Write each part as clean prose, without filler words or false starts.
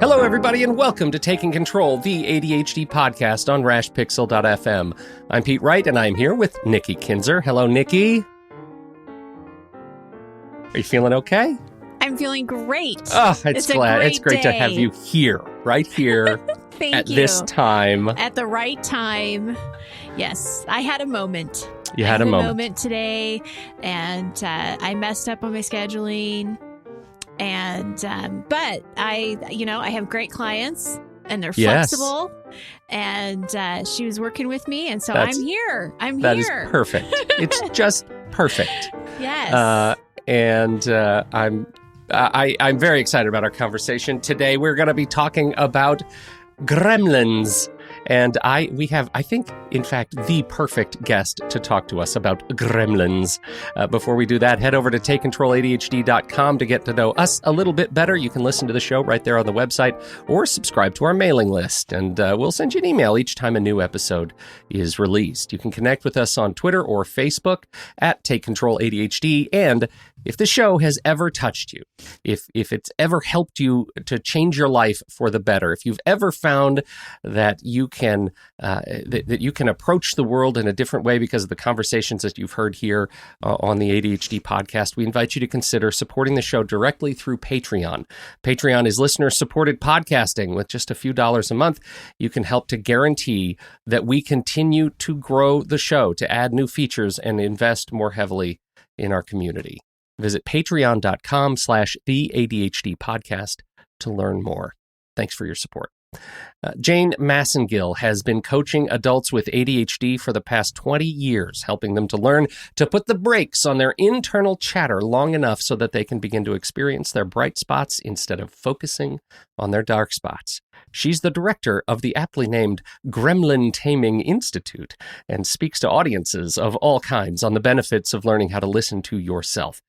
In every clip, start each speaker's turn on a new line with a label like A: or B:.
A: Hello, everybody, and welcome to Taking Control, the ADHD podcast on rashpixel.fm. I'm Pete Wright, and I'm here with Nikki Kinzer. Hello, Nikki. Are you feeling okay?
B: I'm feeling great.
A: Oh, it's great to have you here, right here
B: Thank
A: at
B: you.
A: this time.
B: At the right time. Yes, I had a moment.
A: You had a
B: moment today, and I messed up on my scheduling. And but I have great clients, and they're flexible. And she was working with me, and so I'm here.
A: That is perfect. It's just perfect.
B: Yes.
A: I'm very excited about our conversation today. We're going to be talking about Gremlins. And we have, I think, in fact, the perfect guest to talk to us about Gremlins. Before we do that, head over to TakeControlADHD.com to get to know us a little bit better. You can listen to the show right there on the website or subscribe to our mailing list. And we'll send you an email each time a new episode is released. You can connect with us on Twitter or Facebook at TakeControlADHD. And if the show has ever touched you, if it's ever helped you to change your life for the better, if you've ever found that you can that you can approach the world in a different way because of the conversations that you've heard here on the ADHD podcast, we invite you to consider supporting the show directly through Patreon. Patreon is listener-supported podcasting. With just a few dollars a month, you can help to guarantee that we continue to grow the show, to add new features, and invest more heavily in our community. Visit patreon.com/the ADHD to learn more. Thanks for your support. Jane Massengill has been coaching adults with ADHD for the past 20 years, helping them to learn to put the brakes on their internal chatter long enough so that they can begin to experience their bright spots instead of focusing on their dark spots. She's the director of the aptly named Gremlin-Taming Institute and speaks to audiences of all kinds on the benefits of learning how to listen to yourself.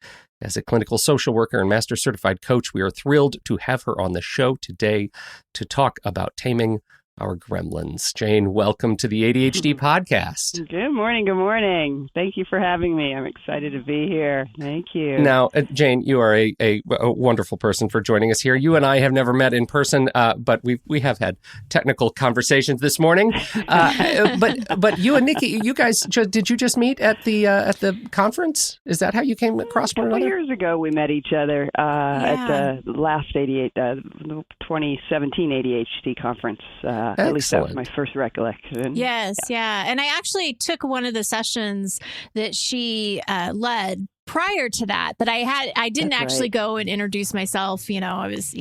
A: As a clinical social worker and master certified coach, we are thrilled to have her on the show today to talk about taming our gremlins. Jane, welcome to the ADHD podcast.
C: Good morning. Good morning. Thank you for having me. I'm excited to be here. Thank you.
A: Now, Jane, you are a wonderful person for joining us here. You and I have never met in person, but we have had technical conversations this morning. But you and Nikki, you guys, did you just meet at the conference? Is that how you came across one another?
C: Years ago, we met each other at the last 2017 ADHD conference. At least that was my first recollection.
B: Yes, yeah. And I actually took one of the sessions that she led prior to that, but I didn't actually go and introduce myself. I was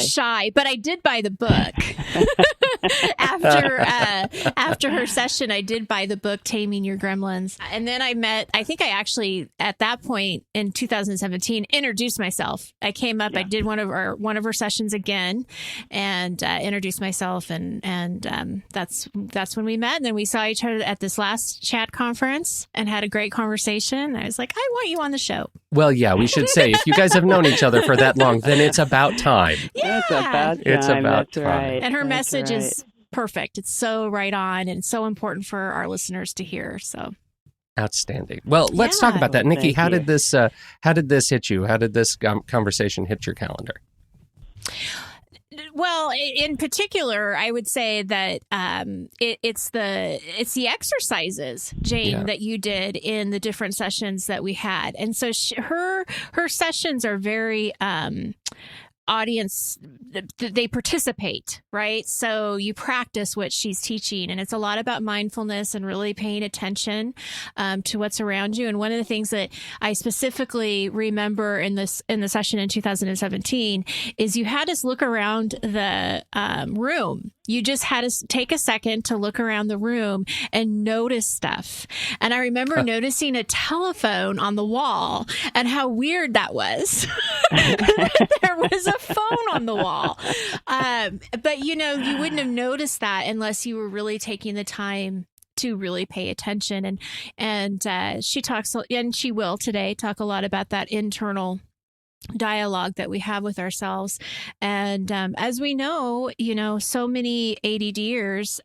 B: shy, but I did buy the book. After her session, I did buy the book, Taming Your Gremlins. And then I think I actually, at that point in 2017, introduced myself. I came up, I did one of her sessions again and introduced myself. And that's when we met. And then we saw each other at this last chat conference and had a great conversation. I was like, I want you on the show.
A: Well, yeah, we should say, if you guys have known each other for that long, then it's about time.
B: Yeah.
C: It's about time.
A: It's about
C: That's
A: time.
C: Right.
B: And her message is perfect. It's so right on and so important for our listeners to hear. So
A: outstanding. Well, let's talk about that. Nikki, how did this hit you? How did this conversation hit your calendar?
B: Well, in particular, I would say that it's the exercises, Jane, that you did in the different sessions that we had, and so her sessions are very audience, they participate, right? So you practice what she's teaching, and it's a lot about mindfulness and really paying attention to what's around you. And one of the things that I specifically remember in the session in 2017 is you had us look around the room. You just had to take a second to look around the room and notice stuff. And I remember noticing a telephone on the wall and how weird that was. There was a phone on the wall. But, you wouldn't have noticed that unless you were really taking the time to really pay attention. And she talks, and she will today talk a lot about that internal dialogue that we have with ourselves. And as we know, so many ADDers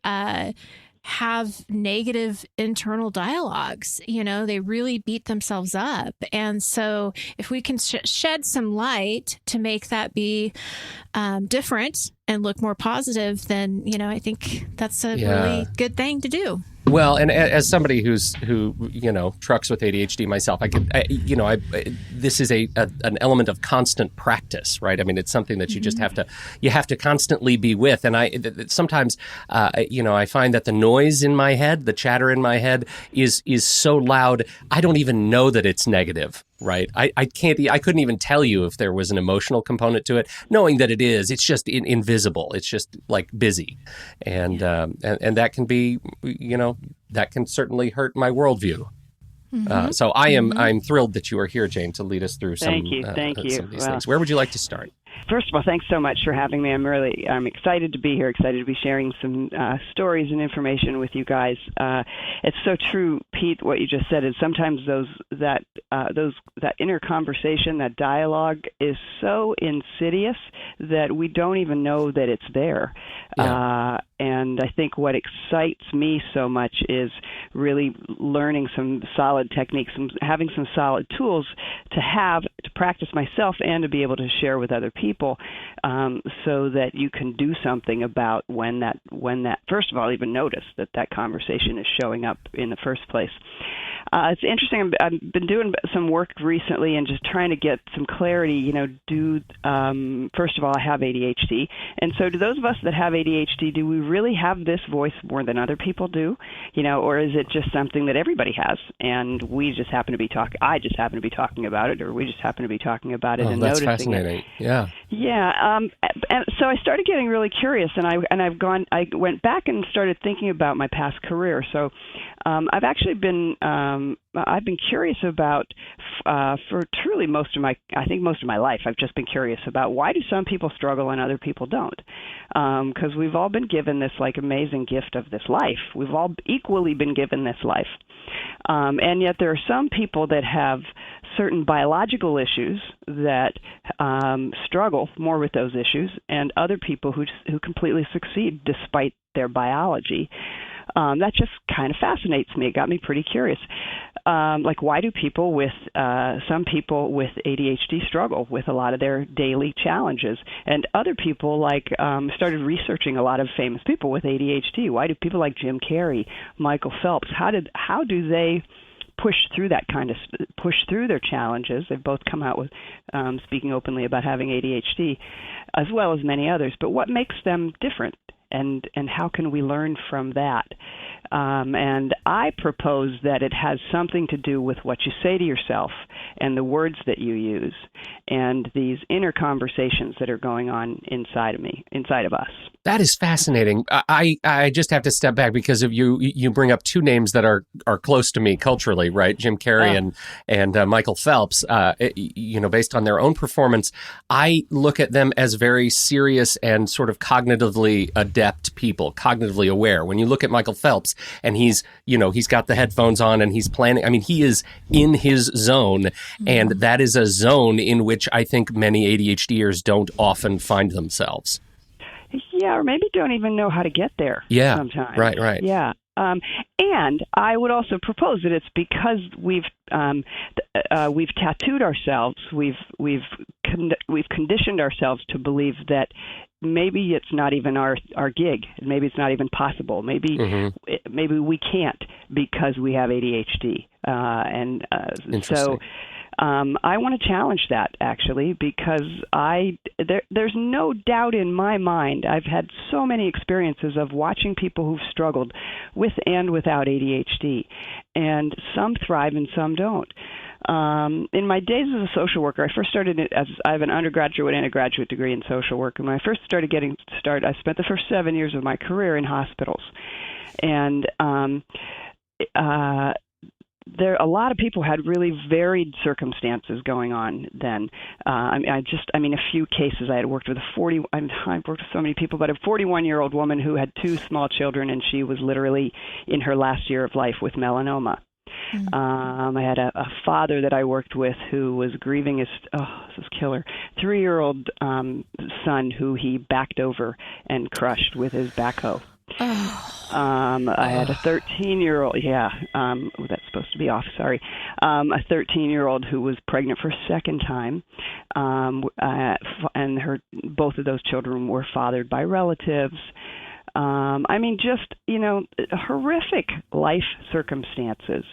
B: have negative internal dialogues. They really beat themselves up. And so if we can shed some light to make that be different and look more positive, then, I think that's a really good thing to do.
A: Well, and as somebody who trucks with ADHD myself, this is an element of constant practice, right? I mean, it's something that you just have to constantly be with. And sometimes, I find that the noise in my head, the chatter in my head is so loud, I don't even know that it's negative. Right. I couldn't even tell you if there was an emotional component to it, knowing that it is. It's just invisible. It's just like busy. And that can be, that can certainly hurt my worldview. So I'm thrilled that you are here, Jane, to lead us through some of these things. Where would you like to start?
C: First of all, thanks so much for having me. I'm excited to be here, excited to be sharing some stories and information with you guys. It's so true, Pete, what you just said is sometimes that inner conversation, that dialogue is so insidious that we don't even know that it's there. Yeah. And I think what excites me so much is really learning some solid techniques and having some solid tools to practice myself and to be able to share with other people, so that you can do something about when that first of all, even notice that conversation is showing up in the first place. It's interesting. I've been doing some work recently and just trying to get some clarity. First of all, I have ADHD, and so do those of us that have ADHD, do we really have this voice more than other people do? Or is it just something that everybody has, and we just happen to be I just happen to be talking about it, or we just happen to be talking about it and
A: that's
C: noticing
A: fascinating.
C: it.
A: Yeah.
C: And so I started getting really curious, and I went back and started thinking about my past career. So I've actually been I've been curious about for truly most of my life. I've just been curious about why do some people struggle and other people don't? Because we've all been given this amazing gift of this life. We've all equally been given this life, and yet there are some people that have certain biological issues that struggle more with those issues, and other people who completely succeed despite their biology. That just kind of fascinates me. It got me pretty curious. Why do some people with ADHD struggle with a lot of their daily challenges? And other people started researching a lot of famous people with ADHD. Why do people like Jim Carrey, Michael Phelps, how do they push through their challenges? They've both come out with speaking openly about having ADHD, as well as many others. But what makes them different? And how can we learn from that? And I propose that it has something to do with what you say to yourself and the words that you use and these inner conversations that are going on inside of us.
A: That is fascinating. I just have to step back because of you bring up two names that are close to me culturally, right? Jim Carrey and Michael Phelps. Based on their own performance, I look at them as very serious and sort of cognitively adept people, cognitively aware. When you look at Michael Phelps and he's got the headphones on and he's planning, I mean, he is in his zone, and that is a zone in which I think many ADHDers don't often find themselves.
C: Yeah, or maybe don't even know how to get there.
A: Yeah,
C: sometimes.
A: Right.
C: Yeah, and I would also propose that it's because we've tattooed ourselves, we've conditioned ourselves to believe that maybe it's not even our gig, maybe it's not even possible, maybe we can't because we have ADHD, so. I want to challenge that, actually, because there's no doubt in my mind. I've had so many experiences of watching people who've struggled with and without ADHD, and some thrive and some don't. In my days as a social worker, I first started I have an undergraduate and a graduate degree in social work, and when I first started I spent the first 7 years of my career in hospitals, and a lot of people had really varied circumstances going on then. A few cases. I had worked with I've worked with so many people, but a 41-year-old woman who had 2 small children, and she was literally in her last year of life with melanoma. I had a father that I worked with who was grieving his, this is killer, 3-year-old son who he backed over and crushed with his backhoe. I had a 13-year-old. Yeah, that's supposed to be off. Sorry. A 13-year-old who was pregnant for a second time, and both of those children were fathered by relatives. I mean, just horrific life circumstances.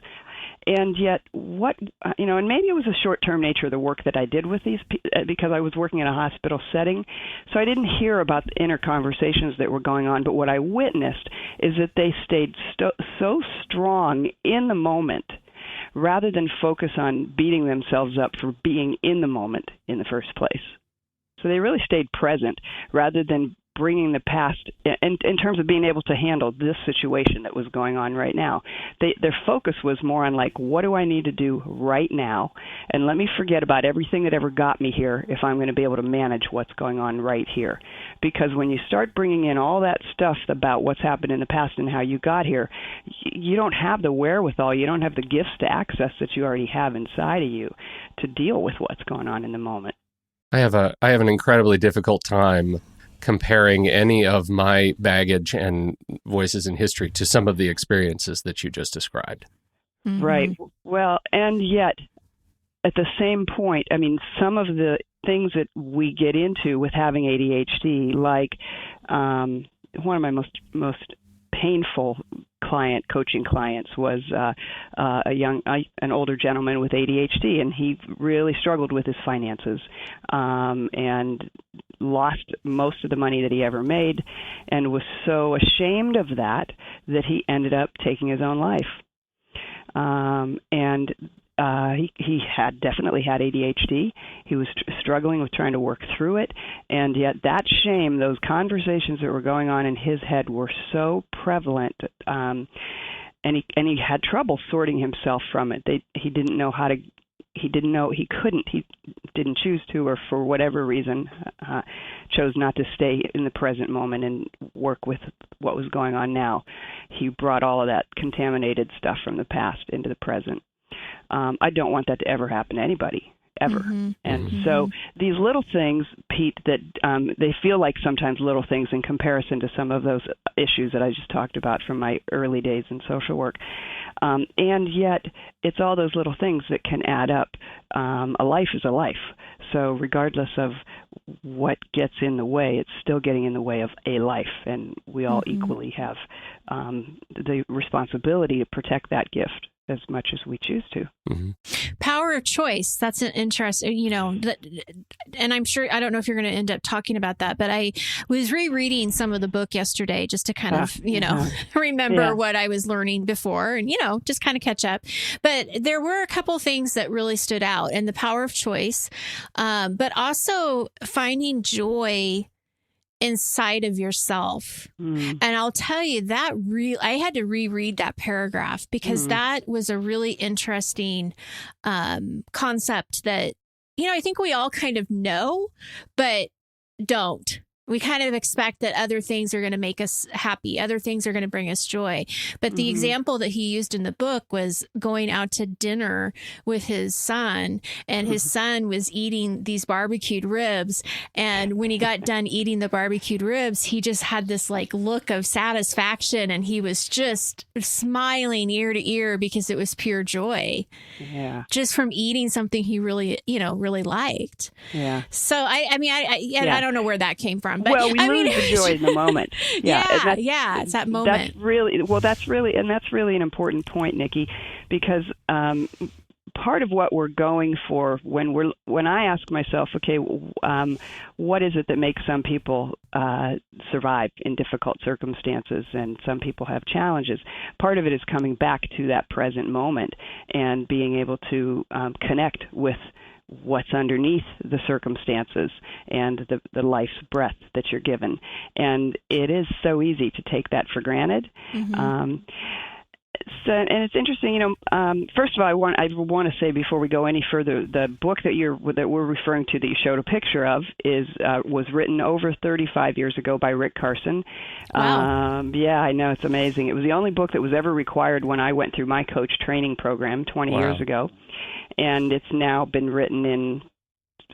C: And yet, and maybe it was the short-term nature of the work that I did with these, because I was working in a hospital setting, so I didn't hear about the inner conversations that were going on. But what I witnessed is that they stayed so strong in the moment, rather than focus on beating themselves up for being in the moment in the first place. So they really stayed present, rather than bringing the past in terms of being able to handle this situation that was going on right now. Their focus was more on, like, what do I need to do right now? And let me forget about everything that ever got me here if I'm going to be able to manage what's going on right here. Because when you start bringing in all that stuff about what's happened in the past and how you got here, you don't have the wherewithal, you don't have the gifts to access that you already have inside of you to deal with what's going on in the moment.
A: I have an incredibly difficult time comparing any of my baggage and voices in history to some of the experiences that you just described.
B: Mm-hmm.
C: Right. Well, and yet, at the same point, I mean, some of the things that we get into with having ADHD, like one of my most painful coaching clients was an older gentleman with ADHD, and he really struggled with his finances and lost most of the money that he ever made, and was so ashamed of that he ended up taking his own life. He had definitely had ADHD. He was struggling with trying to work through it, and yet that shame, those conversations that were going on in his head were so prevalent, and he had trouble sorting himself from it. He didn't know how to. He didn't know he couldn't. He didn't choose to, or for whatever reason, chose not to stay in the present moment and work with what was going on now. He brought all of that contaminated stuff from the past into the present. I don't want that to ever happen to anybody, ever.
B: Mm-hmm.
C: And so these little things, Pete, that they feel like sometimes little things in comparison to some of those issues that I just talked about from my early days in social work. And yet it's all those little things that can add up. A life is a life. So regardless of what gets in the way, it's still getting in the way of a life. And we all equally have the responsibility to protect that gift as much as we choose to.
A: Mm-hmm.
B: Power of choice. That's an interesting, and I'm sure, I don't know if you're going to end up talking about that, but I was rereading some of the book yesterday just to kind of, remember what I was learning before and, just kind of catch up. But there were a couple things that really stood out, and the power of choice, but also finding joy inside of yourself. And I'll tell you that I had to reread that paragraph because that was a really interesting concept that, I think we all kind of know, but don't. We kind of expect that other things are going to make us happy. Other things are going to bring us joy. But the example that he used in the book was going out to dinner with his son, and his son was eating these barbecued ribs. And when he got done eating the barbecued ribs, he just had this look of satisfaction, and he was just smiling ear to ear because it was pure joy.
C: Yeah.
B: Just from eating something he really, really liked.
C: Yeah.
B: So I don't know where that came from. But,
C: we lose the joy in the moment.
B: It's that moment.
C: That's really an important point, Nikki, because part of what we're going for when I ask myself, okay, what is it that makes some people survive in difficult circumstances and some people have challenges? Part of it is coming back to that present moment and being able to connect with what's underneath the circumstances and the life's breath that you're given. And it is so easy to take that for granted. And it's interesting, first of all, I want to say before we go any further, the book that we're referring to that you showed a picture of was written over 35 years ago by Rick Carson.
B: Wow.
C: I know, it's amazing. It was the only book that was ever required when I went through my coach training program 20 years ago. And it's now been written in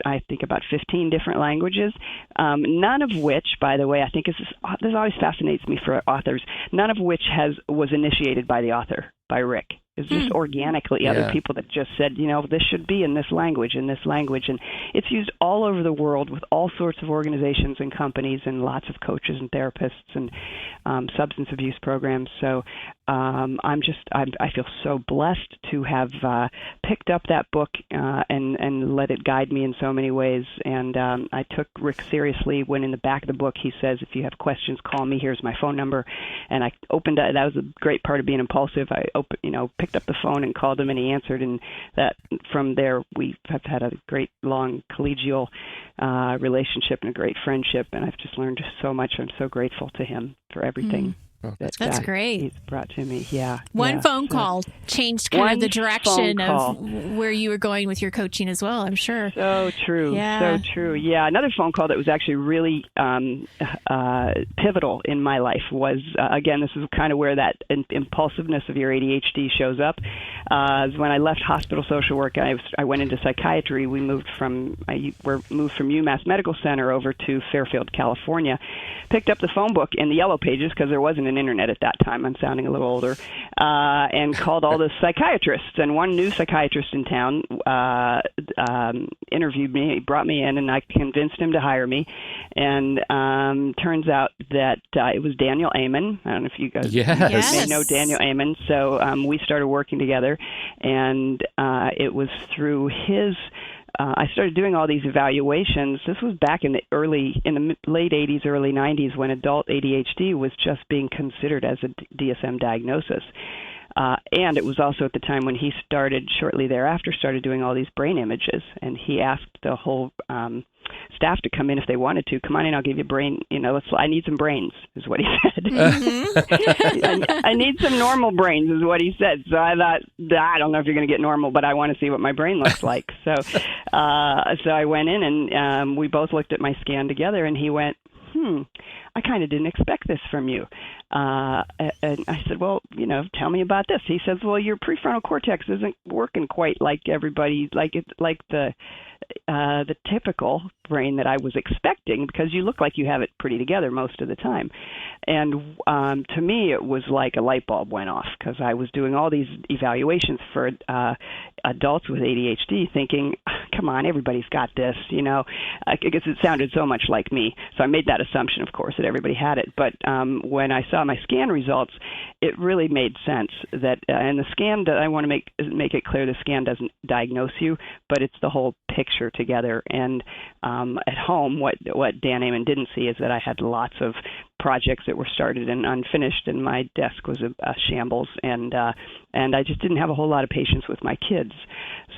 C: I think, about 15 different languages, none of which, by the way, I think this always fascinates me for authors, none of which was initiated by the author, by Rick. It's just organically other people that just said, this should be in this language. And it's used all over the world with all sorts of organizations and companies and lots of coaches and therapists and substance abuse programs. So I feel so blessed to have picked up that book and let it guide me in so many ways. And I took Rick seriously when in the back of the book he says, if you have questions, call me. Here's my phone number. And I opened it. That was a great part of being impulsive. I picked up the phone and called him, and he answered. And that from there we have had a great long collegial relationship and a great friendship. And I've just learned so much. I'm so grateful to him for everything.
B: That's great.
C: He's brought to me. Yeah.
B: One phone call changed kind of the direction of where you were going with your coaching as well, I'm sure.
C: So true.
B: Yeah.
C: So true. Yeah. Another phone call that was actually really pivotal in my life was, again, this is kind of where that impulsiveness of your ADHD shows up. When I left hospital social work, I went into psychiatry. We moved from UMass Medical Center over to Fairfield, California. Picked up the phone book in the Yellow Pages because there wasn't an internet at that time. I'm sounding a little older, and called all the psychiatrists. And one new psychiatrist in town interviewed me. He brought me in, and I convinced him to hire me. And turns out that it was Daniel Amen. I don't know if you guys may know Daniel Amen. So we started working together, and it was through his. I started doing all these evaluations. This was back in the late 80s, early 90s, when adult ADHD was just being considered as a DSM diagnosis. And it was also at the time when he shortly thereafter, started doing all these brain images. And he asked the whole staff to come in if they wanted to. Come on in, I'll give you brain. I need some brains, is what he said. I need some normal brains, is what he said. So I thought, I don't know if you're going to get normal, but I want to see what my brain looks like. So I went in, and we both looked at my scan together, and he went, I kind of didn't expect this from you. And I said, well, tell me about this. He says, well, your prefrontal cortex isn't working quite like everybody, like the typical brain that I was expecting, because you look like you have it pretty together most of the time. And to me, it was like a light bulb went off, because I was doing all these evaluations for adults with ADHD thinking, come on, everybody's got this, I guess it sounded so much like me. So I made that assumption, of course, that everybody had it. But when I saw my scan results, it really made sense that, and the scan, I want to make it clear, the scan doesn't diagnose you, but it's the whole picture together. And at home, what Dan Amen didn't see is that I had lots of projects that were started and unfinished, and my desk was a shambles, and I just didn't have a whole lot of patience with my kids.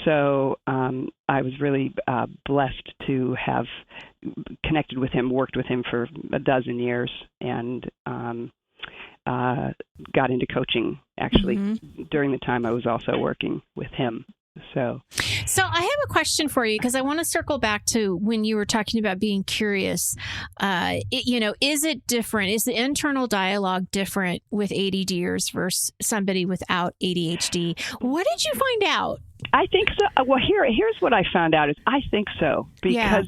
C: So I was really blessed to have connected with him, worked with him for a dozen years, and got into coaching actually during the time I was also working with him. So
B: I have a question for you, because I want to circle back to when you were talking about being curious. Is it different? Is the internal dialogue different with ADDers versus somebody without ADHD? What did you find out?
C: I think so. Well, here's what I found out is I think so, because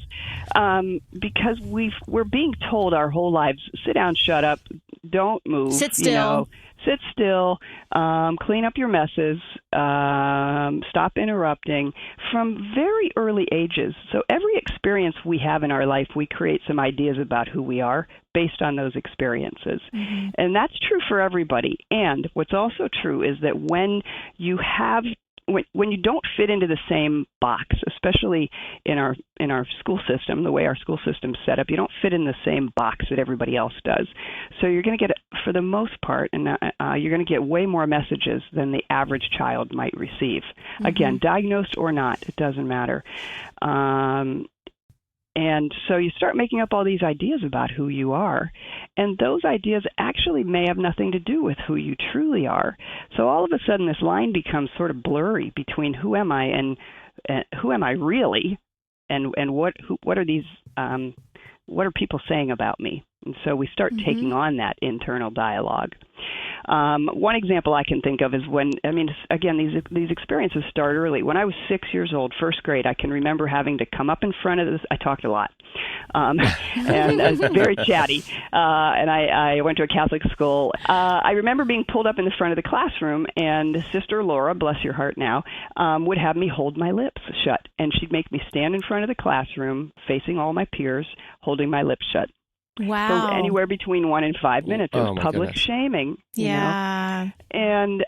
C: we're being told our whole lives, sit down, shut up, don't move,
B: sit still.
C: Sit still, clean up your messes, stop interrupting from very early ages. So every experience we have in our life, we create some ideas about who we are based on those experiences. Mm-hmm. And that's true for everybody. And what's also true is that when you don't fit into the same box, especially in our school system, the way our school system's set up, you don't fit in the same box that everybody else does. So you're going to get, for the most part, and you're going to get way more messages than the average child might receive. Mm-hmm. Again, diagnosed or not, it doesn't matter. And so you start making up all these ideas about who you are, and those ideas actually may have nothing to do with who you truly are. So all of a sudden this line becomes sort of blurry between who am I and who am I really, and what are these what are people saying about me? And so we start taking on that internal dialogue. One example I can think of is again, these experiences start early. When I was 6 years old, first grade, I can remember having to come up in front of this. I talked a lot, and I was very chatty, and I went to a Catholic school. I remember being pulled up in the front of the classroom, and Sister Laura, bless your heart now, would have me hold my lips shut, and she'd make me stand in front of the classroom, facing all my peers, holding my lips shut.
B: Wow.
C: For anywhere between 1 and 5 minutes. It was public shaming.
B: Yeah.
C: You know? And,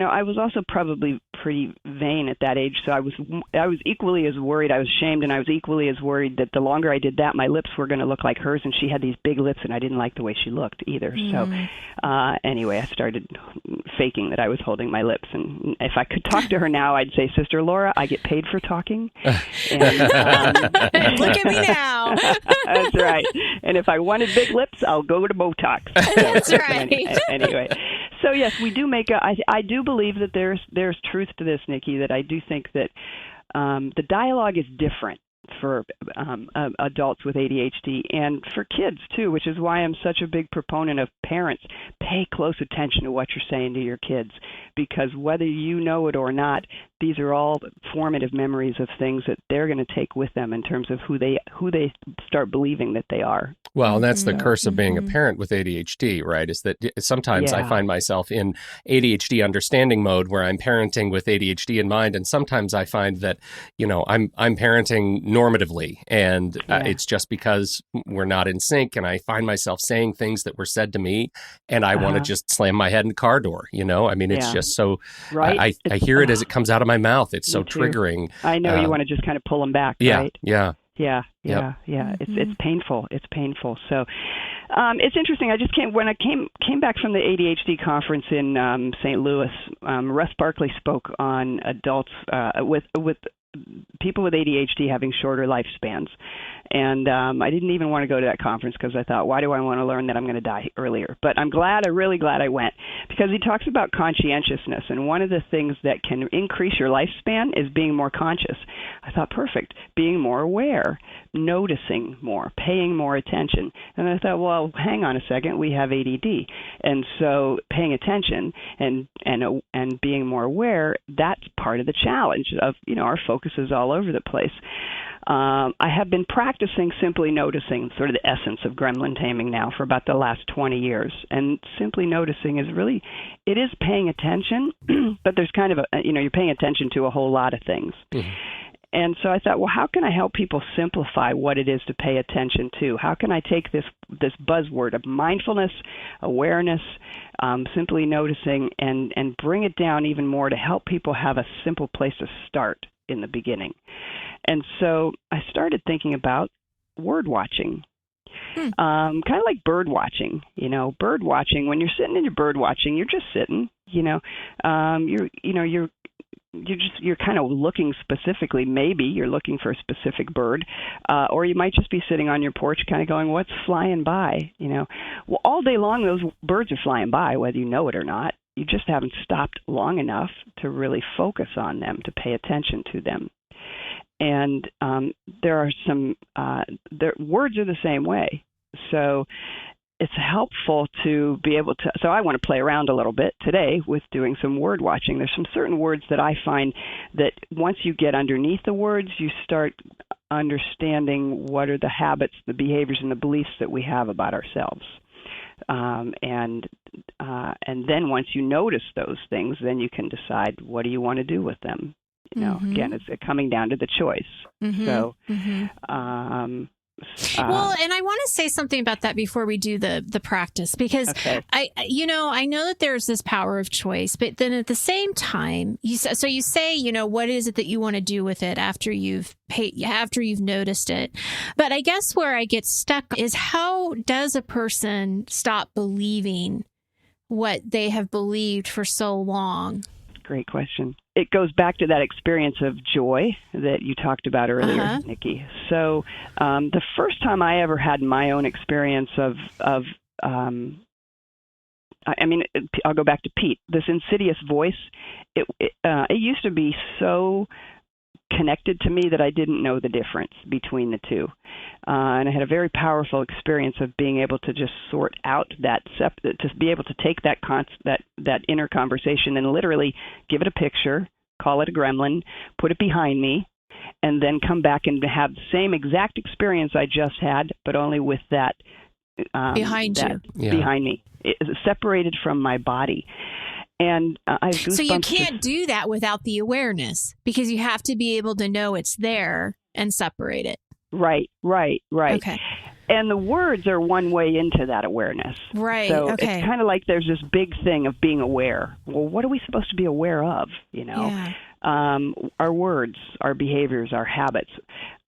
C: I was also probably pretty vain at that age. So I was equally as worried. I was shamed, and I was equally as worried that the longer I did that, my lips were going to look like hers. And she had these big lips, and I didn't like the way she looked either. So anyway, I started faking that I was holding my lips. And if I could talk to her now, I'd say, Sister Laura, I get paid for talking. And,
B: look at me now.
C: That's right. And if I wanted big lips, I'll go to Botox.
B: That's right.
C: Anyway, so yes, we do make I do believe that there's truth to this, Nikki, that I do think that the dialogue is different for adults with ADHD and for kids too, which is why I'm such a big proponent of parents. Pay close attention to what you're saying to your kids, because whether you know it or not, these are all formative memories of things that they're going to take with them in terms of who they start believing that they are.
A: Well, and that's the curse of being a parent with ADHD, right? Is that sometimes I find myself in ADHD understanding mode where I'm parenting with ADHD in mind, and sometimes I find that, I'm parenting normatively, and it's just because we're not in sync, and I find myself saying things that were said to me, and I want to just slam my head in the car door. It's just so.
C: Right.
A: I hear it as it comes out of my mouth. It's so triggering.
C: I know you want to just kind of pull them back, right?
A: Yeah.
C: Yeah. It's painful. It's painful. So it's interesting. When I came back from the ADHD conference in St. Louis, Russ Barkley spoke on adults with people with ADHD having shorter lifespans. And I didn't even want to go to that conference because I thought, why do I want to learn that I'm going to die earlier? But I'm really glad I went, because he talks about conscientiousness. And one of the things that can increase your lifespan is being more conscious. I thought, perfect, being more aware, noticing more, paying more attention. And I thought, well, hang on a second, we have ADD. And so paying attention and being more aware, that's part of the challenge of, our focus is all over the place. I have been practicing simply noticing, sort of the essence of Gremlin-Taming now for about the last 20 years. And simply noticing it is paying attention, but there's kind of you're paying attention to a whole lot of things. Mm-hmm. And so I thought, well, how can I help people simplify what it is to pay attention to? How can I take this buzzword of mindfulness, awareness, simply noticing, and bring it down even more to help people have a simple place to start in the beginning? And so I started thinking about word watching, kind of like bird watching. Bird watching, when you're sitting in your bird watching, you're just sitting, you're kind of looking specifically. Maybe you're looking for a specific bird, or you might just be sitting on your porch kind of going, what's flying by? Well, all day long, those birds are flying by, whether you know it or not. You just haven't stopped long enough to really focus on them, to pay attention to them. And there are some words are the same way. So it's helpful to be able to. So I want to play around a little bit today with doing some word watching. There's some certain words that I find that once you get underneath the words, you start understanding what are the habits, the behaviors, and the beliefs that we have about ourselves. And then once you notice those things, then you can decide what do you want to do with them. Again, it's coming down to the choice. Mm-hmm. So,
B: well, and I want to say something about that before we do the practice, because I know that there's this power of choice, but then at the same time, you say, what is it that you want to do with it after you've noticed it? But I guess where I get stuck is, how does a person stop believing what they have believed for so long?
C: Great question. It goes back to that experience of joy that you talked about earlier, Nikki. So the first time I ever had my own experience I'll go back to Pete. This insidious voice, it used to be so connected to me that I didn't know the difference between the two. And I had a very powerful experience of being able to just sort out to be able to take that inner conversation and literally give it a picture, call it a gremlin, put it behind me, and then come back and have the same exact experience I just had, but only with that behind me, separated from my body. And I have goosebumps.
B: So you can't do that without the awareness, because you have to be able to know it's there and separate it.
C: Right.
B: Okay.
C: And the words are one way into that awareness.
B: Right.
C: So
B: okay.
C: It's kind of like there's this big thing of being aware. Well, what are we supposed to be aware of?
B: Yeah.
C: Our words, our behaviors, our habits,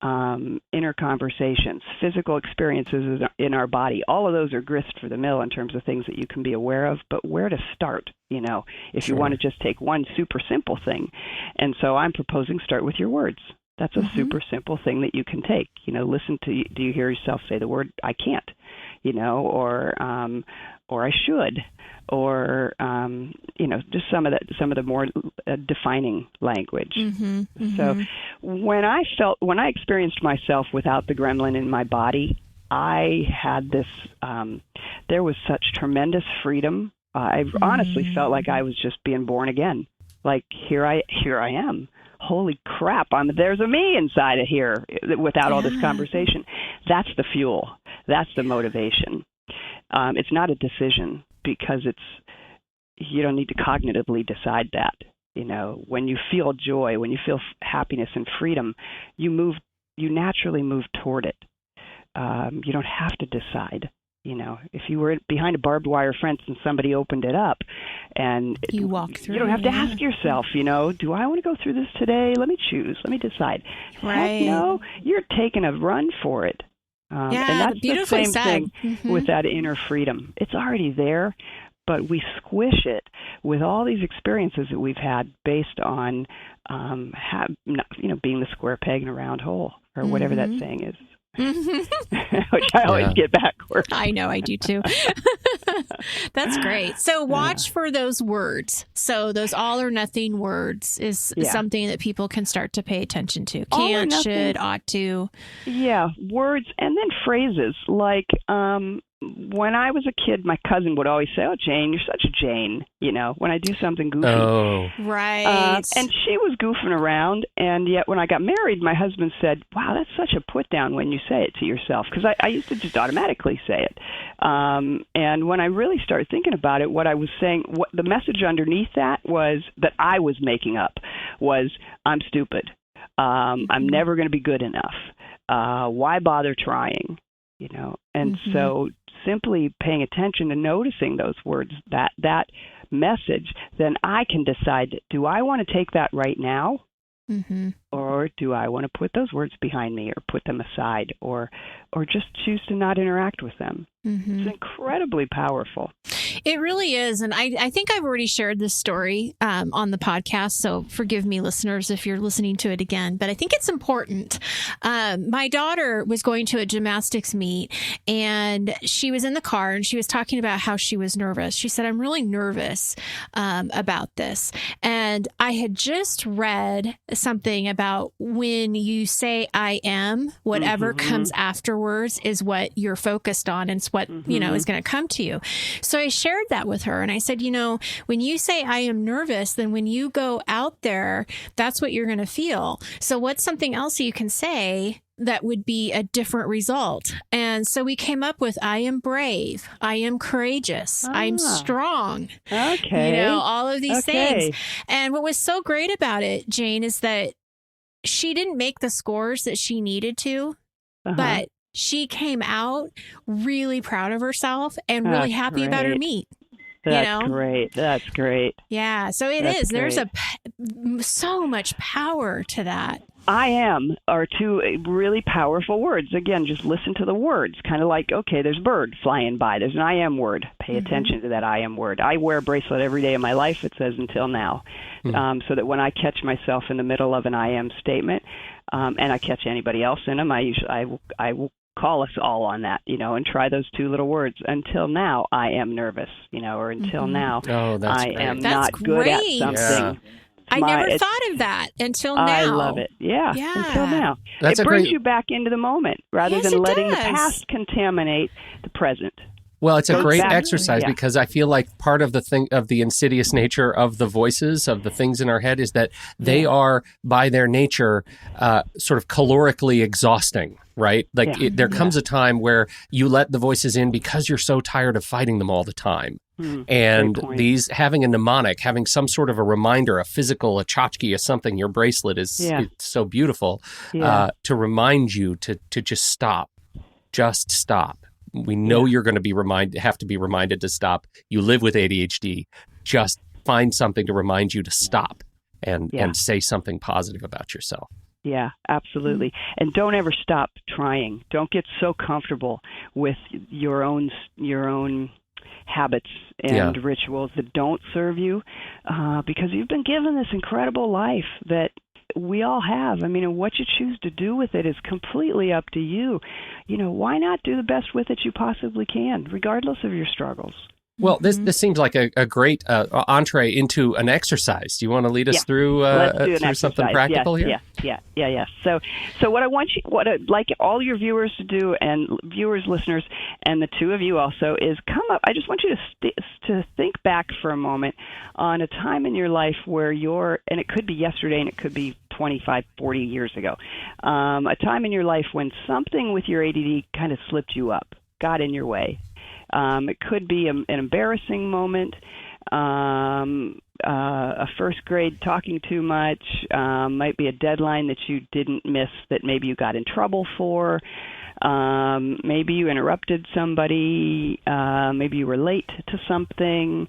C: inner conversations, physical experiences in our body. All of those are grist for the mill in terms of things that you can be aware of, but where to start, if you want to just take one super simple thing. And so I'm proposing start with your words. That's a super simple thing that you can take. Listen to, do you hear yourself say the word, I can't, or I should, or, just some of the more defining language. So when I experienced myself without the gremlin in my body, I had this, there was such tremendous freedom. I honestly felt like I was just being born again. Like, here I am. Holy crap, there's a me inside of here without all this conversation. That's the fuel. That's the motivation. It's not a decision, because you don't need to cognitively decide that. When you feel joy, when you feel happiness and freedom, you naturally move toward it. You don't have to decide. If you were behind a barbed wire fence and somebody opened it up, and
B: you walk through,
C: you don't have to ask yourself, do I want to go through this today? Let me choose. Let me decide.
B: Right.
C: Heck no, you're taking a run for it. And that's the same thing with that inner freedom. It's already there, but we squish it with all these experiences that we've had based on, being the square peg in a round hole, or whatever that saying is. Which I always get backwards.
B: I know, I do too. That's great. So watch for those words. So those all or nothing words is something that people can start to pay attention to. Can, should, ought to. Yeah, words, and then phrases like, when I was a kid, my cousin would always say, "Oh, Jane, you're such a Jane," when I do something goofy.
A: Oh.
B: Right.
C: And she was goofing around, and yet when I got married, my husband said, "Wow, that's such a put down when you say it to yourself," because I used to just automatically say it. And when I really started thinking about it, what I was saying, what the message underneath that was that I was making up was, "I'm stupid. I'm never going to be good enough. Why bother trying?" And so simply paying attention and noticing those words, that message, then I can decide, do I want to take that right now? Or do I want to put those words behind me, or put them aside, or just choose to not interact with them? It's incredibly powerful.
B: It really is. And I think I've already shared this story on the podcast, so forgive me, listeners, if you're listening to it again. But I think it's important. My daughter was going to a gymnastics meet, and she was in the car, and she was talking about how she was nervous. She said, "I'm really nervous about this." And I had just read something about when you say "I am," whatever comes afterwards is what you're focused on, and it's what, is going to come to you. So I shared that with her, and I said, when you say "I am nervous," then when you go out there, that's what you're going to feel. So what's something else you can say that would be a different result? And so we came up with, "I am brave. I am courageous. I'm strong."
C: Okay.
B: All of these things. And what was so great about it, Jane, is that she didn't make the scores that she needed to, but she came out really proud of herself and really happy about her meet.
C: That's great. That's great.
B: Yeah. So that's There's so much power to that.
C: I am are two really powerful words. Again, just listen to the words. Kind of like, okay, there's a bird flying by. There's an I am word. Pay attention to that I am word. I wear a bracelet every day of my life. It says "until now," so that when I catch myself in the middle of an I am statement, and I catch anybody else in them, I will call us all on that, and try those two little words. Until now, I am nervous, or until now, I am not good at something.
B: I never thought of that until now.
C: I love it. Yeah. Until now.
A: That's
C: it brings you back into the moment rather than letting the past contaminate the present.
A: Well, it's a great exercise because I feel like part of the insidious nature of the voices, of the things in our head, is that they are, by their nature, sort of calorically exhausting, right? Like there comes a time where you let the voices in because you're so tired of fighting them all the time. And these, having a mnemonic, having some sort of a reminder, a physical, a tchotchke, or something, your bracelet is it's so beautiful to remind you to just stop. Just stop. We know you're going to have to be reminded to stop. You live with ADHD. Just find something to remind you to stop and say something positive about yourself.
C: Yeah, absolutely. And don't ever stop trying. Don't get so comfortable with your own habits and rituals that don't serve you, because you've been given this incredible life that we all have. I mean, and what you choose to do with it is completely up to you. You know, why not do the best with it you possibly can, regardless of your struggles?
A: Well, this seems like a great entree into an exercise. Do you want to lead us through something practical here?
C: Yeah. So what I'd like all your viewers to do, and listeners, and the two of you also, is come up. I just want you to think back for a moment on a time in your life where and it could be yesterday and it could be 25, 40 years ago, a time in your life when something with your ADD kind of slipped you up, got in your way. It could be an embarrassing moment, a first grade talking too much, might be a deadline that you didn't miss that maybe you got in trouble for, maybe you interrupted somebody, maybe you were late to something,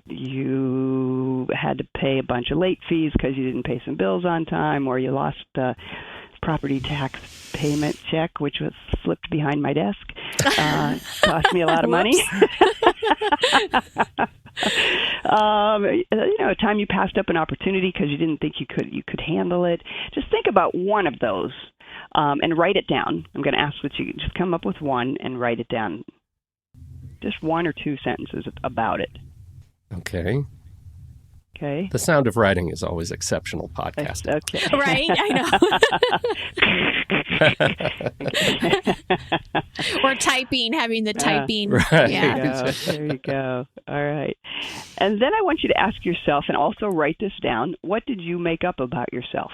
C: you had to pay a bunch of late fees because you didn't pay some bills on time, or you lost property tax payment check, which was slipped behind my desk. Cost me a lot of money. A time you passed up an opportunity because you didn't think you could handle it. Just think about one of those and write it down. I'm going to ask that you just come up with one and write it down. Just one or two sentences about it.
A: Okay.
C: Okay.
A: The sound of writing is always exceptional podcasting.
B: Okay. Right? I know. Or typing, having the typing.
A: Right.
B: Yeah.
C: There you go. All right. And then I want you to ask yourself, and also write this down, what did you make up about yourself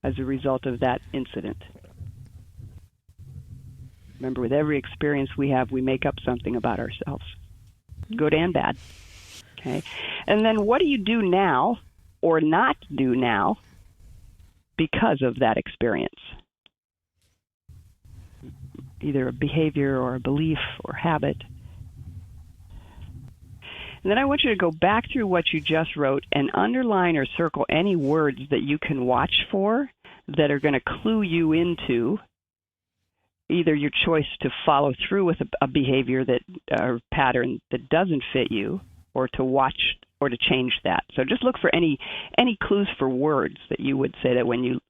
C: as a result of that incident? Remember, with every experience we have, we make up something about ourselves, good and bad. Okay. And then what do you do now or not do now because of that experience? Either a behavior or a belief or habit. And then I want you to go back through what you just wrote and underline or circle any words that you can watch for that are going to clue you into either your choice to follow through with a behavior or pattern that doesn't fit you, or to watch or to change that. So just look for any clues for words that you would say that when you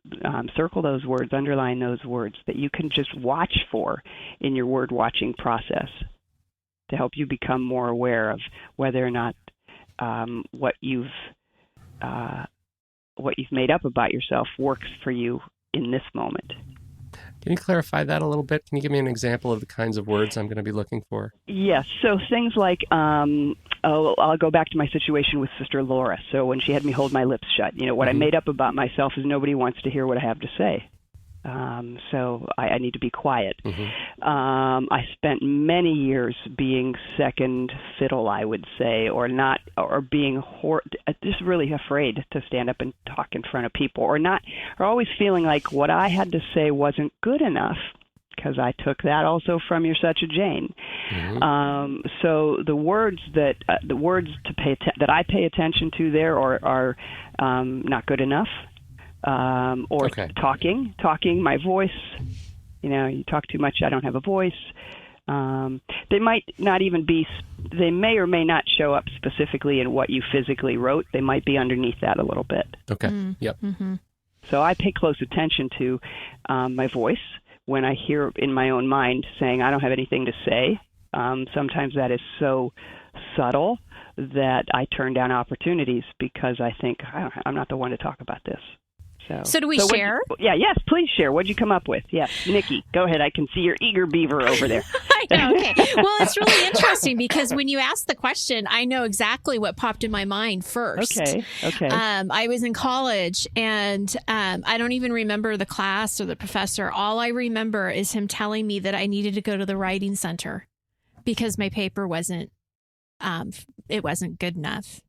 C: circle those words, underline those words, that you can just watch for in your word watching process to help you become more aware of whether or not what you've made up about yourself works for you in this moment.
A: Can you clarify that a little bit? Can you give me an example of the kinds of words I'm going to be looking for?
C: Yes. So things like, I'll go back to my situation with Sister Laura. So when she had me hold my lips shut, what I made up about myself is nobody wants to hear what I have to say. So I need to be quiet. I spent many years being second fiddle, I would say, or being just really afraid to stand up and talk in front of people, or always feeling like what I had to say wasn't good enough, because I took that also from You're Such a Jane. So the words that I pay attention to there are not good enough. Or talking, my voice, you talk too much, I don't have a voice. They may or may not show up specifically in what you physically wrote. They might be underneath that a little bit.
A: Okay. Yep.
C: So I pay close attention to my voice when I hear in my own mind saying I don't have anything to say. Sometimes that is so subtle that I turn down opportunities because I think I'm not the one to talk about this.
B: So do we share?
C: Yes, please share. What'd you come up with? Yes, Nikki, go ahead. I can see your eager beaver over there.
B: I know, okay. Well, it's really interesting because when you asked the question, I know exactly what popped in my mind first.
C: Okay.
B: I was in college, and I don't even remember the class or the professor. All I remember is him telling me that I needed to go to the writing center because my paper wasn't good enough.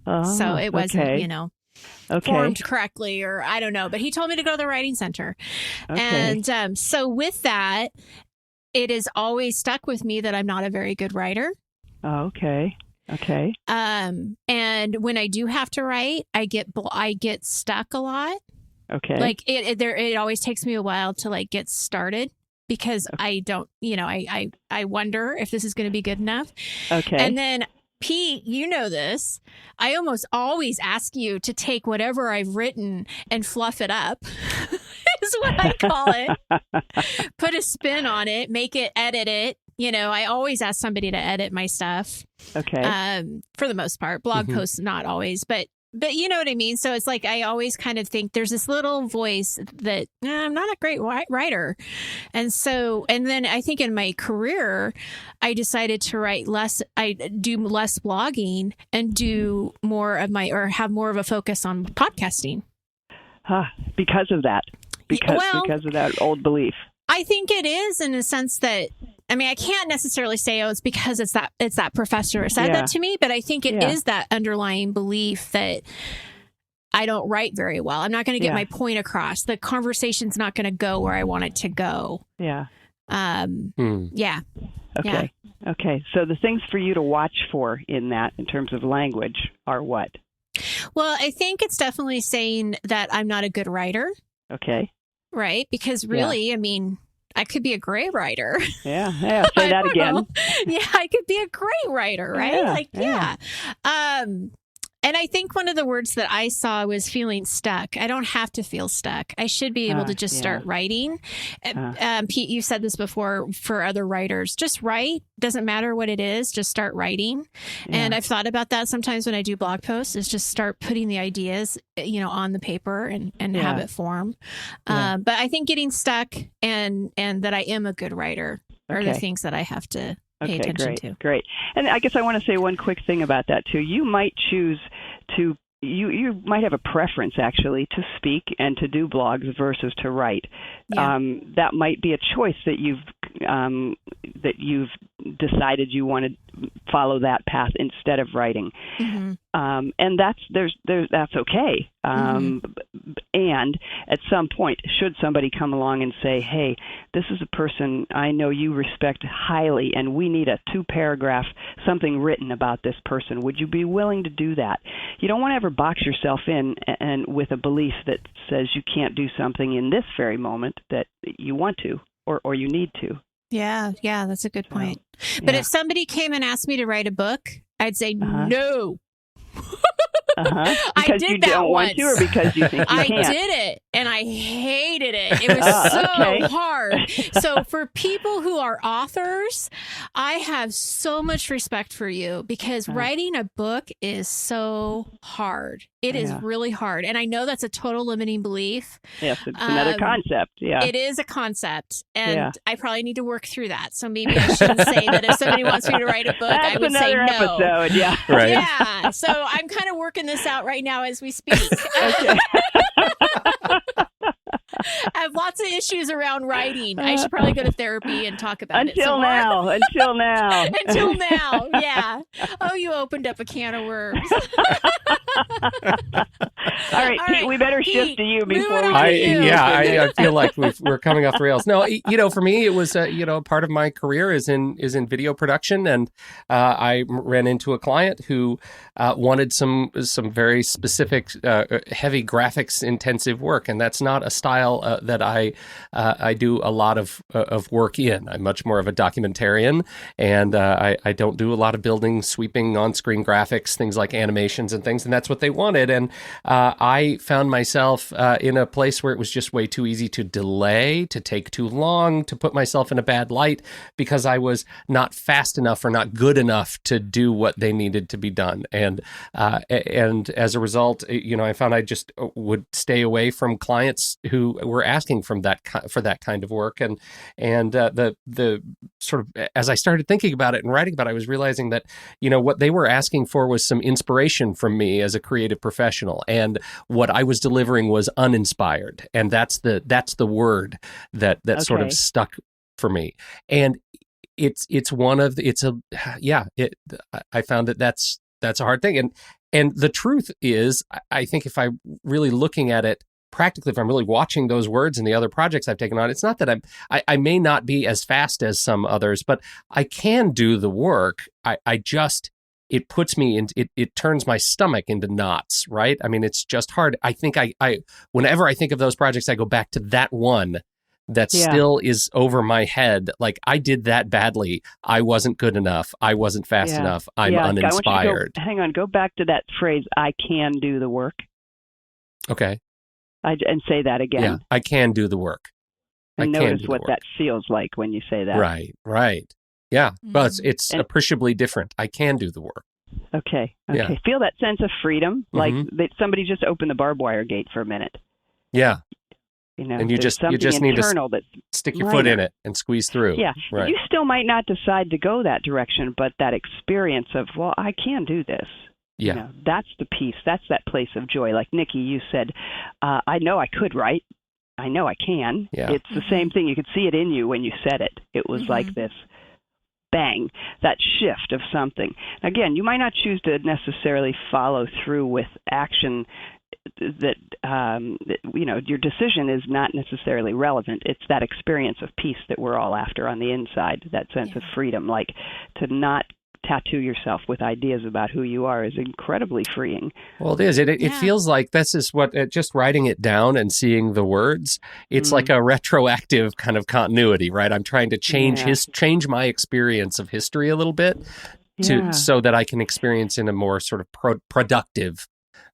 B: So it wasn't, formed correctly, or I don't know, but he told me to go to the writing center. Okay. And so with that, it has always stuck with me that I'm not a very good writer.
C: Okay.
B: And when I do have to write, I get stuck a lot.
C: Okay.
B: Like it always takes me a while to like get started because I don't, I wonder if this is going to be good enough. Okay. And then Pete, you know this. I almost always ask you to take whatever I've written and fluff it up, is what I call it. Put a spin on it, edit it. I always ask somebody to edit my stuff. Okay. For the most part, blog posts, not always, but you know what I mean? So it's like, I always kind of think there's this little voice that I'm not a great writer. And then I think in my career, I decided to write less. I do less blogging and do more of have more of a focus on podcasting.
C: Because of that. Because of that old belief.
B: I think it is, in a sense that, I can't necessarily say, it's because it's that professor said that to me, but I think it is that underlying belief that I don't write very well. I'm not going to get my point across. The conversation's not going to go where I want it to go.
C: Yeah.
B: Yeah.
C: Okay. Yeah. Okay. So the things for you to watch for in terms of language are what?
B: Well, I think it's definitely saying that I'm not a good writer.
C: Okay.
B: Right? Because really, I could be a great writer.
C: Yeah. Say that again.
B: Know. Yeah, I could be a great writer, right? Yeah. And I think one of the words that I saw was feeling stuck. I don't have to feel stuck. I should be able to just start writing. Pete, you said this before for other writers. Just write. Doesn't matter what it is. Just start writing. Yeah. And I've thought about that sometimes when I do blog posts, is just start putting the ideas, on the paper and have it form. But I think getting stuck and that I am a good writer are the things that I have to pay attention to.
C: Great. And I guess I want to say one quick thing about that too. You might choose to, you might have a preference actually to speak and to do blogs versus to write. Yeah. That might be a choice that you've decided you want to follow that path instead of writing. Mm-hmm. And that's okay. And at some point, should somebody come along and say, hey, this is a person I know you respect highly, and we need a 2-paragraph something written about this person. Would you be willing to do that? You don't want to ever box yourself in and with a belief that says you can't do something in this very moment that you want to or you need to.
B: Yeah, that's a good point. But if somebody came and asked me to write a book, I'd say no.
C: Because you don't want to, or because you think you can't?
B: I did it, and I hated it. It was so hard. So for people who are authors, I have so much respect for you, because writing a book is so hard. It is really hard. And I know that's a total limiting belief.
C: Yes, it's another concept. Yeah.
B: It is a concept. And I probably need to work through that. So maybe I shouldn't say that if somebody wants me to write a book, I would say no.
C: Episode, yeah.
A: Right.
B: Yeah. So I'm kind of working this out right now as we speak. I have lots of issues around writing. I should probably go to therapy and talk about it some more.
C: Until now.
B: Until now, yeah. Oh, you opened up a can of worms.
C: All right, Pete, we better shift to you before we
A: I feel like we're coming off the rails. No, for me, it was, part of my career is in video production, and I ran into a client who wanted some very specific, heavy graphics intensive work, and that's not a style that I I do a lot of work in. I'm much more of a documentarian, and I don't do a lot of building, sweeping on-screen graphics, things like animations and things, and that's what they wanted. And I found myself in a place where it was just way too easy to delay, to take too long, to put myself in a bad light because I was not fast enough or not good enough to do what they needed to be done. And as a result, I found I just would stay away from clients who were asking for that kind of work. And the sort of, as I started thinking about it and writing about it, I was realizing that, what they were asking for was some inspiration from me as a creative professional. And what I was delivering was uninspired. And that's the word that okay. sort of stuck for me. And I found that's a hard thing. And the truth is, I think if I'm really looking at it practically, if I'm really watching those words in the other projects I've taken on, it's not that I may not be as fast as some others, but I can do the work. It puts me in, it turns my stomach into knots, right? I mean, it's just hard. I think whenever I think of those projects, I go back to that one that still is over my head. Like, I did that badly. I wasn't good enough. I wasn't fast enough. I'm uninspired.
C: Go back to that phrase, I can do the work.
A: Okay.
C: And say that again.
A: Yeah, I can do the work.
C: And notice what that feels like when you say that.
A: Right. Yeah, well, it's appreciably different. I can do the work.
C: Okay.
A: Yeah.
C: Feel that sense of freedom, like that somebody just opened the barbed wire gate for a minute.
A: Yeah. And you just need to stick your foot in it and squeeze through.
C: Yeah.
A: Right.
C: You still might not decide to go that direction, but that experience of, well, I can do this.
A: Yeah.
C: That's the piece. That's that place of joy. Like Nikki, you said, I know I could write. I know I can.
A: Yeah.
C: It's the same thing. You could see it in you when you said it. It was like this bang, that shift of something. Again, you might not choose to necessarily follow through with action that your decision is not necessarily relevant. It's that experience of peace that we're all after on the inside, that sense of freedom. Like, to not tattoo yourself with ideas about who you are is incredibly freeing.
A: Well, it is. It feels like this is what, just writing it down and seeing the words, it's like a retroactive kind of continuity, right? I'm trying to change my experience of history a little bit so that I can experience in a more sort of productive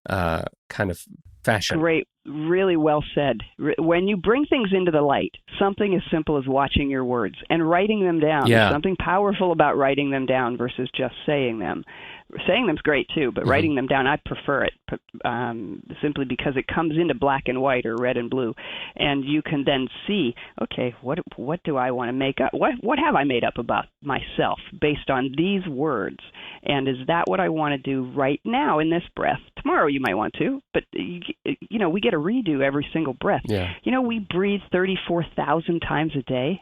A: kind of fashion.
C: Great. Really well said. When you bring things into the light, something as simple as watching your words and writing them down. There's something powerful about writing them down versus just saying them. Saying them's great too, but writing them down, I prefer it simply because it comes into black and white or red and blue, and you can then see, okay, what do I want to make up? What have I made up about myself based on these words? And is that what I want to do right now in this breath? Tomorrow you might want to, but we get a redo every single breath.
A: Yeah.
C: We breathe 34,000 times a day.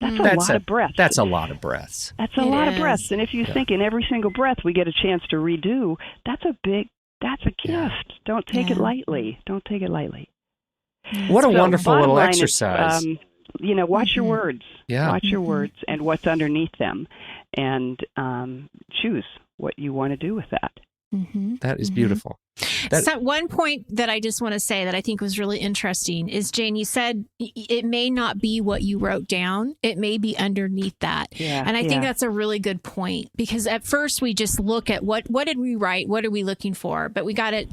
C: That's a lot of breaths.
A: That's a lot of breaths.
C: That's a lot of breaths. And if you think in every single breath we get a chance to redo, that's a gift. Don't take it lightly. Don't take it lightly.
A: What a wonderful little exercise.
C: Watch your words.
A: Yeah.
C: Watch your words and what's underneath them, and choose what you want to do with that.
B: Mm-hmm.
A: That is beautiful.
B: So one point that I just want to say that I think was really interesting is, Jane, you said it may not be what you wrote down. It may be underneath that.
C: Yeah,
B: and I think that's a really good point, because at first we just look at what did we write? What are we looking for? But we got to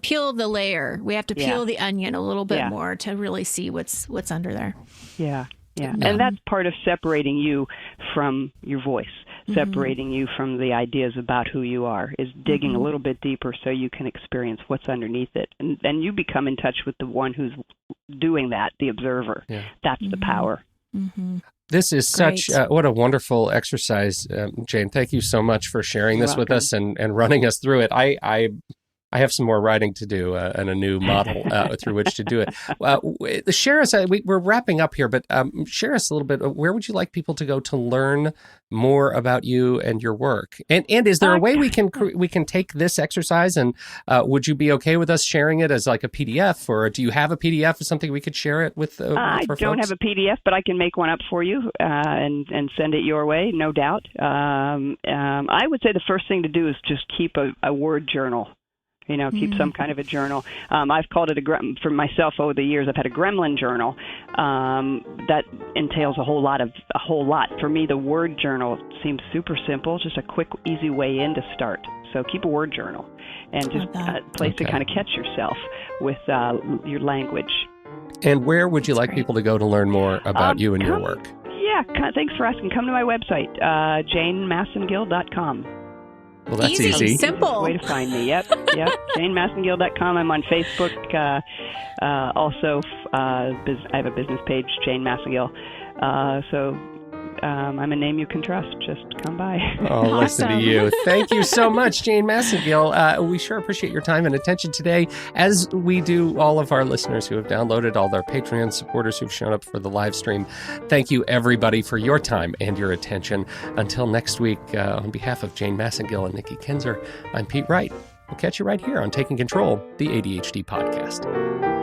B: peel the layer. We have to peel the onion a little bit more to really see what's under there.
C: Yeah. Yeah, and that's part of separating you from your voice, separating you from the ideas about who you are, is digging a little bit deeper so you can experience what's underneath it. And then you become in touch with the one who's doing that, the observer. Yeah. That's the power.
B: Mm-hmm.
A: This is such what a wonderful exercise, Jane. Thank you so much for sharing this with us and running us through it. I have some more writing to do and a new model through which to do it. Share us, we're wrapping up here, but share us a little bit. Where would you like people to go to learn more about you and your work? And is there a way we can take this exercise, and would you be okay with us sharing it as like a PDF, or do you have a PDF or something we could share it with
C: I don't have a PDF, but I can make one up for you and send it your way, no doubt. I would say the first thing to do is just keep a word journal. Keep some kind of a journal. I've called it for myself over the years. I've had a Gremlin journal that entails a whole lot. For me, the word journal seems super simple, just a quick, easy way in to start. So keep a word journal and just a place to kind of catch yourself with your language.
A: And where would you like people to go to learn more about you and your work?
C: Yeah, thanks for asking. Come to my website, janemassengill.com.
A: Well, that's easy.
B: Simple.
C: Way to find me. Yep. janemassengill.com. I'm on Facebook. Also, I have a business page, Jane Massengill. So I'm a name you can trust. Just come by.
A: Oh, listen to you. Thank you so much, Jane Massengill. We sure appreciate your time and attention today, as we do all of our listeners who have downloaded, all their Patreon supporters who've shown up for the live stream. Thank you, everybody, for your time and your attention. Until next week, on behalf of Jane Massengill and Nikki Kinzer, I'm Pete Wright. We'll catch you right here on Taking Control, the ADHD podcast.